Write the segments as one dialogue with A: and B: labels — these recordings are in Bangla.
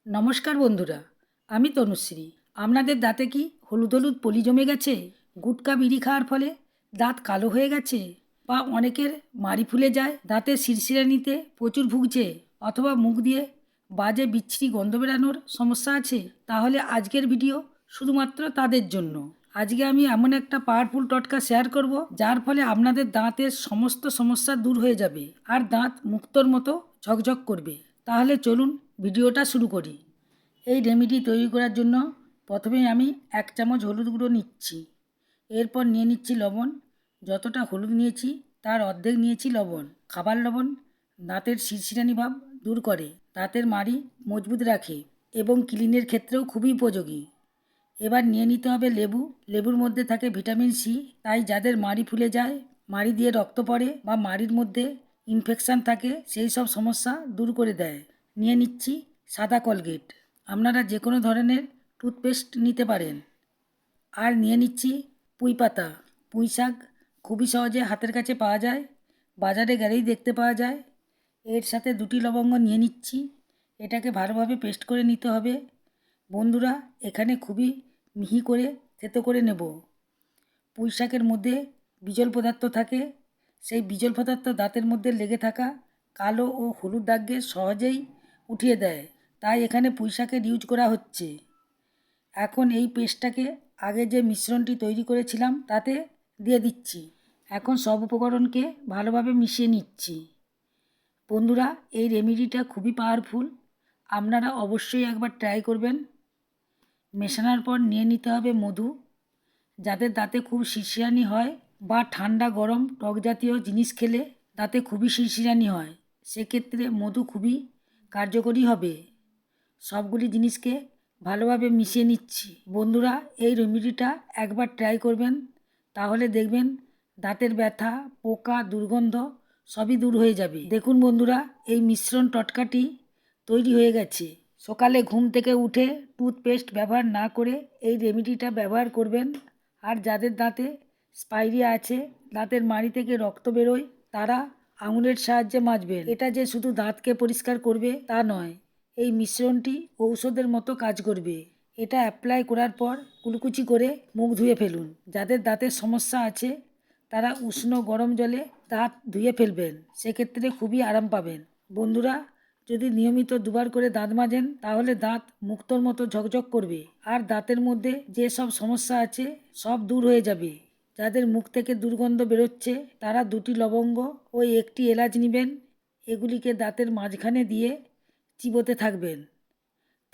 A: নমস্কার বন্ধুরা, আমি তনুশ্রী। আপনাদের দাঁতে কি হলুদ হলুদ পলি জমে গেছে? গুটকা বিড়ি খাওয়ার ফলে দাঁত কালো হয়ে গেছে? বা অনেকের মাড়ি ফুলে যায়, দাঁতে শিরশিরানিতে প্রচুর ভুগছে, অথবা মুখ দিয়ে বাজে বিচ্ছিরি গন্ধ বেরানোর সমস্যা আছে? তাহলে আজকের ভিডিও শুধুমাত্র তাদের জন্য। আজকে আমি এমন একটা পাওয়ারফুল টটকা শেয়ার করব, যার ফলে আপনাদের দাঁতের সমস্ত সমস্যা দূর হয়ে যাবে আর দাঁত মুক্তোর মতো ঝকঝক করবে। তাহলে চলুন ভিডিওটা শুরু করি। এই রেমেডি তৈরি করার জন্য প্রথমেই আমি 1 চামচ হলুদ গুঁড়ো নিচ্ছি। এরপর নিয়ে নিচ্ছি লবণ। যতটা হলুদ নিয়েছি তার অর্ধেক নিয়েছি লবণ। খাবার লবণ দাঁতের শিরশিরানি ভাব দূর করে, দাঁতের মাড়ি মজবুত রাখে এবং ক্লিনের ক্ষেত্রেও খুবই উপযোগী। এবার নিয়ে নিতে হবে লেবু। লেবুর মধ্যে থাকে ভিটামিন সি, তাই যাদের মাড়ি ফুলে যায়, মাড়ি দিয়ে রক্ত পড়ে বা মাড়ির মধ্যে ইনফেকশান থাকে, সেই সব সমস্যা দূর করে দেয়। নিয়ে নিচ্ছি সাদা কলগেট। আপনারা যে কোনো ধরনের টুথপেস্ট নিতে পারেন। আর নিয়ে নিচ্ছি পুঁই পাতা। পুঁই শাক খুবই সহজে হাতের কাছে পাওয়া যায়, বাজারে গেলেই দেখতে পাওয়া যায়। এর সাথে 2টি লবঙ্গ নিয়ে নিচ্ছি। এটাকে ভালোভাবে পেস্ট করে নিতে হবে। বন্ধুরা, এখানে খুবই মিহি করে থেতো করে নেব। পুঁই শাকের মধ্যে বিজল পদার্থ থাকে, সেই বিজল পদার্থ দাঁতের মধ্যে লেগে থাকা কালো ও হলুদ দাগকে সহজেই উঠিয়ে দেয়, তাই এখানে পুঁই শাকের ইউজ করা হচ্ছে। এখন এই পেস্টটাকে আগে যে মিশ্রণটি তৈরি করেছিলাম তাতে দিয়ে দিচ্ছি। এখন সব উপকরণকে ভালোভাবে মিশিয়ে নিচ্ছি। বন্ধুরা, এই রেমেডিটা খুবই পাওয়ারফুল, আপনারা অবশ্যই একবার ট্রাই করবেন। মেশানোর পর নিয়ে নিতে হবে মধু। যাদের দাঁতে খুব শিরশিরানি হয় বা ঠান্ডা গরম টক জাতীয় জিনিস খেলে দাঁতে খুবই শিরশিরানি হয়, সেক্ষেত্রে মধু খুবই কার্যকরী হবে। সবগুলি জিনিসকে ভালোভাবে মিশিয়ে নিচ্ছি। বন্ধুরা, এই রেমেডিটা একবার ট্রাই করবেন, তাহলে দেখবেন দাঁতের ব্যথা, পোকা, দুর্গন্ধ সবই দূর হয়ে যাবে। দেখুন বন্ধুরা, এই মিশ্রণ টটকাটি তৈরি হয়ে গেছে। সকালে ঘুম থেকে উঠে টুথপেস্ট ব্যবহার না করে এই রেমেডিটা ব্যবহার করবেন। আর যাদের দাঁতে স্পাইরিয়া আছে, দাঁতের মাড়ি থেকে রক্ত বেরোয়, তারা আঙুলের সাহায্যে মাজবেন। এটা যে শুধু দাঁতকে পরিষ্কার করবে তা নয়, এই মিশ্রণটি ঔষধের মতো কাজ করবে। এটা অ্যাপ্লাই করার পর কুলকুচি করে মুখ ধুয়ে ফেলুন। যাদের দাঁতের সমস্যা আছে তারা উষ্ণ গরম জলে দাঁত ধুয়ে ফেলবেন, সেক্ষেত্রে খুবই আরাম পাবেন। বন্ধুরা, যদি নিয়মিত 2বার করে দাঁত মাজেন তাহলে দাঁত মুক্তোর মতো ঝকঝক করবে আর দাঁতের মধ্যে যে সব সমস্যা আছে সব দূর হয়ে যাবে। যাদের মুখ থেকে দুর্গন্ধ বেরোচ্ছে তারা 2টি লবঙ্গ ও 1টি এলাচ নেবেন। এগুলিকে দাঁতের মাঝখানে দিয়ে চিবোতে থাকবেন,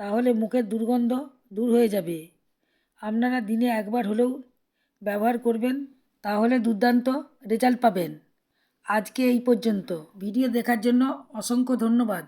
A: তাহলে মুখের দুর্গন্ধ দূর হয়ে যাবে। আপনারা দিনে 1বার হলেও ব্যবহার করবেন, তাহলে দুর্দান্ত রেজাল্ট পাবেন। আজকে এই পর্যন্ত। ভিডিও দেখার জন্য অসংখ্য ধন্যবাদ।